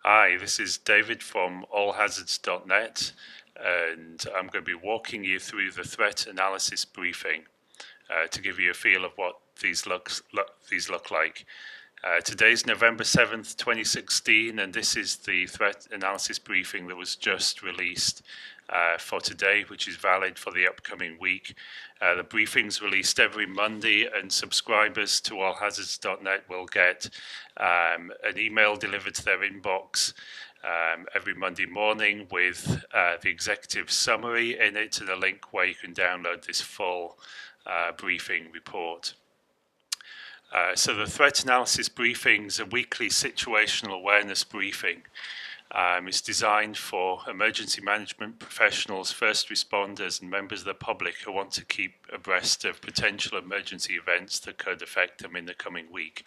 Hi, this is David from allhazards.net, and I'm going to be walking you through the threat analysis briefing to give you a feel of what these look like. Today's November 7th, 2016, and this is the threat analysis briefing that was just released for today, which is valid for the upcoming week. The briefing's released every Monday, and subscribers to allhazards.net will get an email delivered to their inbox every Monday morning with the executive summary in it and a link where you can download this full briefing report. So the threat analysis briefing is a weekly situational awareness briefing. It's designed for emergency management professionals, first responders, and members of the public who want to keep abreast of potential emergency events that could affect them in the coming week.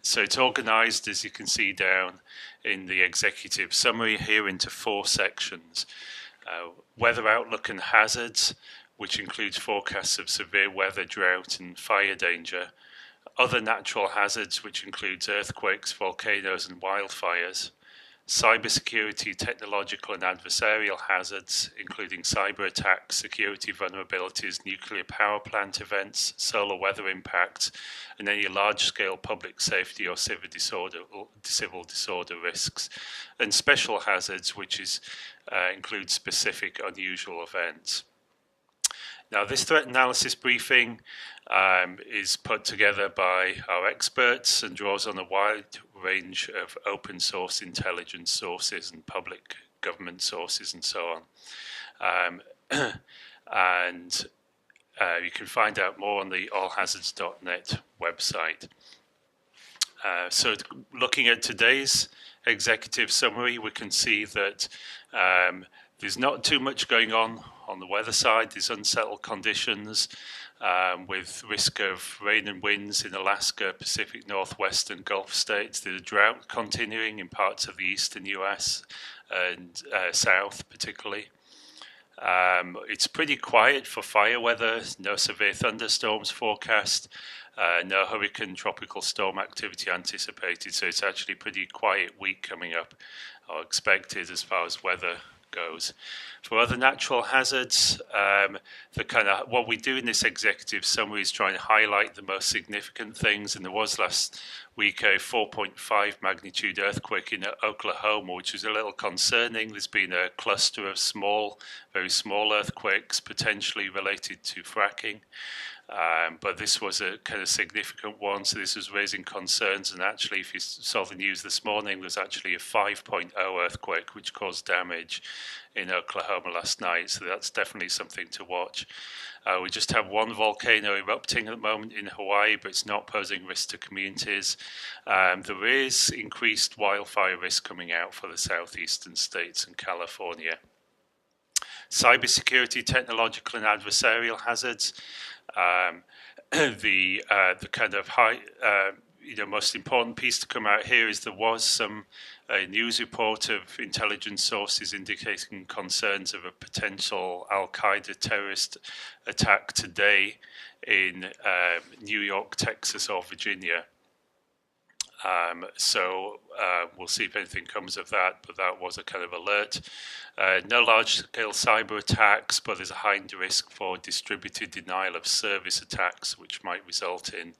So it's organized, as you can see down in the executive summary here, into 4 sections. Weather outlook and hazards, which includes forecasts of severe weather, drought, and fire danger. Other natural hazards, which includes earthquakes, volcanoes, and wildfires. Cybersecurity, technological and adversarial hazards, including cyber attacks, security vulnerabilities, nuclear power plant events, solar weather impacts, and any large-scale public safety or civil disorder risks. And special hazards, which includes specific unusual events. Now, this threat analysis briefing is put together by our experts and draws on a wide range of open source intelligence sources and public government sources and so on. You can find out more on the allhazards.net website. So looking at today's executive summary, we can see that there's not too much going on the weather side. There's unsettled conditions with risk of rain and winds in Alaska, Pacific Northwest and Gulf states. There's a drought continuing in parts of the eastern US and south particularly. It's pretty quiet for fire weather, no severe thunderstorms forecast, no hurricane tropical storm activity anticipated, so it's actually a pretty quiet week coming up or expected as far as weather goes. For other natural hazards, what we do in this executive summary is try and highlight the most significant things. And there was last week a 4.5 magnitude earthquake in Oklahoma, which was a little concerning. There's been a cluster of very small earthquakes potentially related to fracking. But this was a kind of significant one, so this was raising concerns. And actually, if you saw the news this morning, there was actually a 5.0 earthquake which caused damage in Oklahoma last night, so that's definitely something to watch. We just have one volcano erupting at the moment in Hawaii, but it's not posing risk to communities. There is increased wildfire risk coming out for the southeastern states and California. Cybersecurity, technological and adversarial hazards. The kind of most important piece to come out here is there was some news report of intelligence sources indicating concerns of a potential Al-Qaeda terrorist attack today in New York, Texas, or Virginia. We'll see if anything comes of that, but that was a kind of alert. No large-scale cyber attacks, but there's a heightened risk for distributed denial of service attacks, which might result in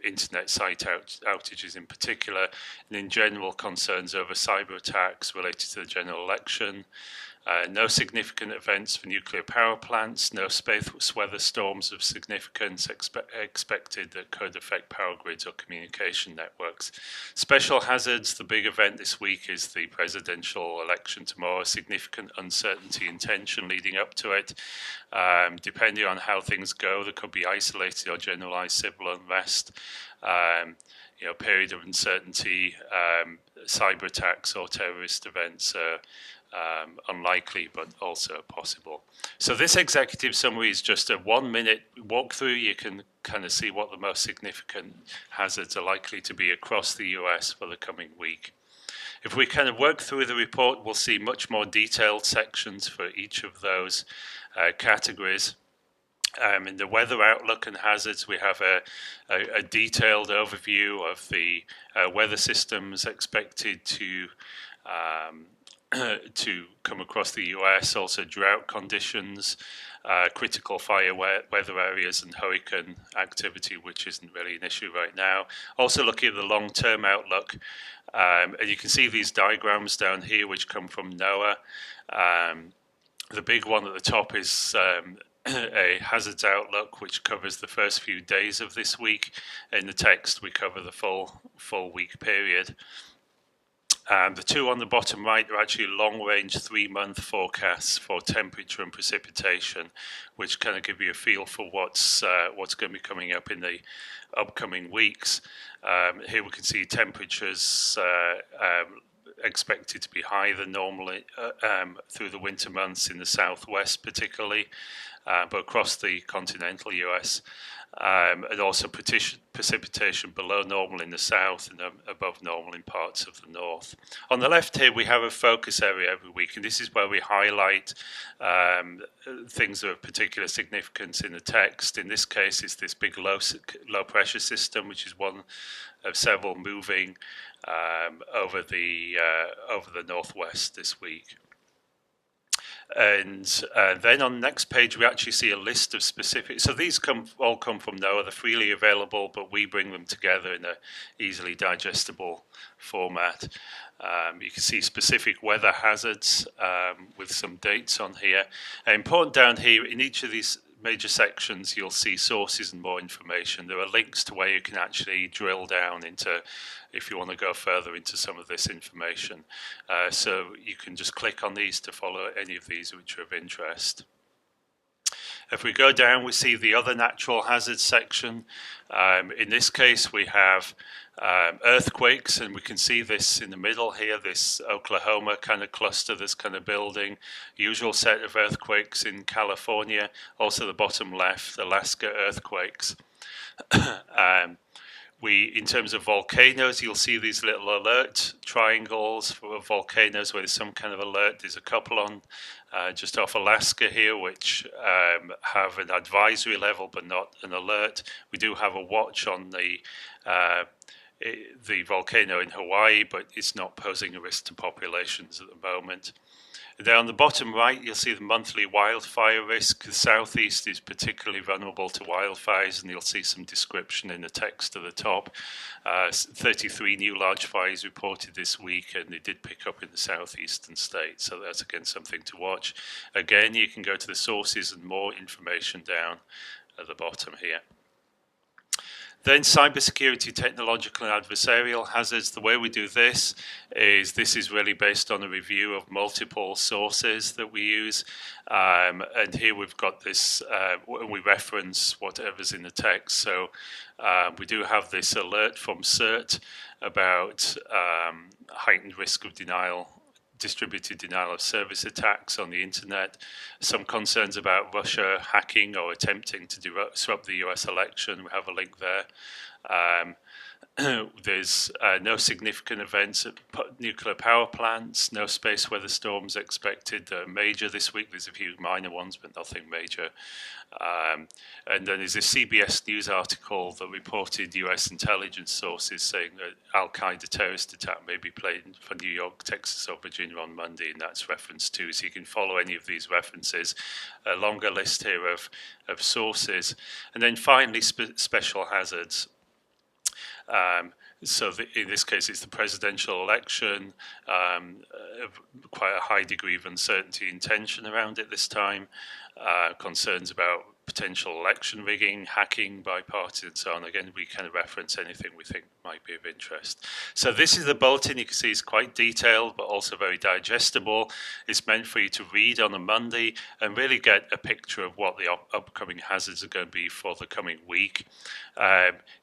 internet site outages in particular, and in general concerns over cyber attacks related to the general election. No significant events for nuclear power plants, no space weather storms of significance expected that could affect power grids or communication networks. Special hazards, the big event this week is the presidential election tomorrow, significant uncertainty and tension leading up to it. Depending on how things go, there could be isolated or generalized civil unrest. Period of uncertainty, cyber attacks or terrorist events unlikely, but also possible. So this executive summary is just a 1-minute walkthrough. You can kind of see what the most significant hazards are likely to be across the US for the coming week. If we kind of work through the report, we'll see much more detailed sections for each of those categories. In the weather outlook and hazards, we have a detailed overview of the weather systems expected to come across the US, also drought conditions, critical fire weather areas, and hurricane activity, which isn't really an issue right now. Also looking at the long-term outlook, and you can see these diagrams down here, which come from NOAA. The big one at the top is a hazards outlook, which covers the first few days of this week. In the text, we cover the full week period. The two on the bottom right are actually long-range 3-month forecasts for temperature and precipitation, which kind of give you a feel for what's going to be coming up in the upcoming weeks. Here we can see temperatures expected to be higher than normally through the winter months in the southwest particularly, but across the continental US, and also precipitation below normal in the south and above normal in parts of the north. On the left here we have a focus area every week, and this is where we highlight things of particular significance in the text. In this case it's this big low pressure system, which is one of several moving over the northwest this week. And then on the next page we actually see a list of specific, so these all come from NOAA, they're freely available, but we bring them together in a easily digestible format. You can see specific weather hazards with some dates on here. Important down here, in each of these major sections you'll see sources and more information. There are links to where you can actually drill down into, if you want to go further into some of this information. So you can just click on these to follow any of these which are of interest. If we go down, we see the other natural hazards section. In this case, we have earthquakes, and we can see this in the middle here, this Oklahoma kind of cluster that's kind of building. Usual set of earthquakes in California. Also the bottom left, Alaska earthquakes. In terms of volcanoes, you'll see these little alert triangles for volcanoes where there's some kind of alert. There's a couple on just off Alaska here, which have an advisory level but not an alert. We do have a watch on the volcano in Hawaii, but it's not posing a risk to populations at the moment. Then on the bottom right, you'll see the monthly wildfire risk. The southeast is particularly vulnerable to wildfires, and you'll see some description in the text at the top. 33 new large fires reported this week, and they did pick up in the southeastern states, so that's again something to watch. Again, you can go to the sources and more information down at the bottom here. Then cybersecurity, technological and adversarial hazards. The way we do this is really based on a review of multiple sources that we use. And here we've got this, we reference whatever's in the text. So we do have this alert from CERT about heightened risk of distributed denial of service attacks on the internet, some concerns about Russia hacking or attempting to disrupt the US election. We have a link there. There's no significant events at nuclear power plants, no space weather storms expected. Major this week, there's a few minor ones, but nothing major. And then there's a CBS News article that reported US intelligence sources saying that Al-Qaeda terrorist attack may be planned for New York, Texas, or Virginia on Monday, and that's referenced too. So you can follow any of these references. A longer list here of sources. And then finally, special hazards. So in this case, it's the presidential election, quite a high degree of uncertainty and tension around it this time, concerns about potential election rigging, hacking by parties and so on. Again, we kind of reference anything we think might be of interest. So this is the bulletin. You can see it's quite detailed, but also very digestible. It's meant for you to read on a Monday and really get a picture of what the upcoming hazards are going to be for the coming week.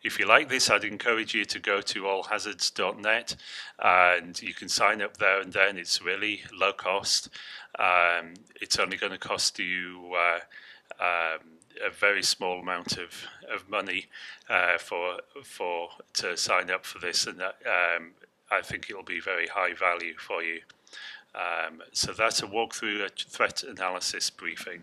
If you like this, I'd encourage you to go to allhazards.net, and you can sign up there and then. It's really low cost. It's only going to cost you a very small amount of money to sign up for this, and I think it'll be very high value for you. So that's a walkthrough, a threat analysis briefing.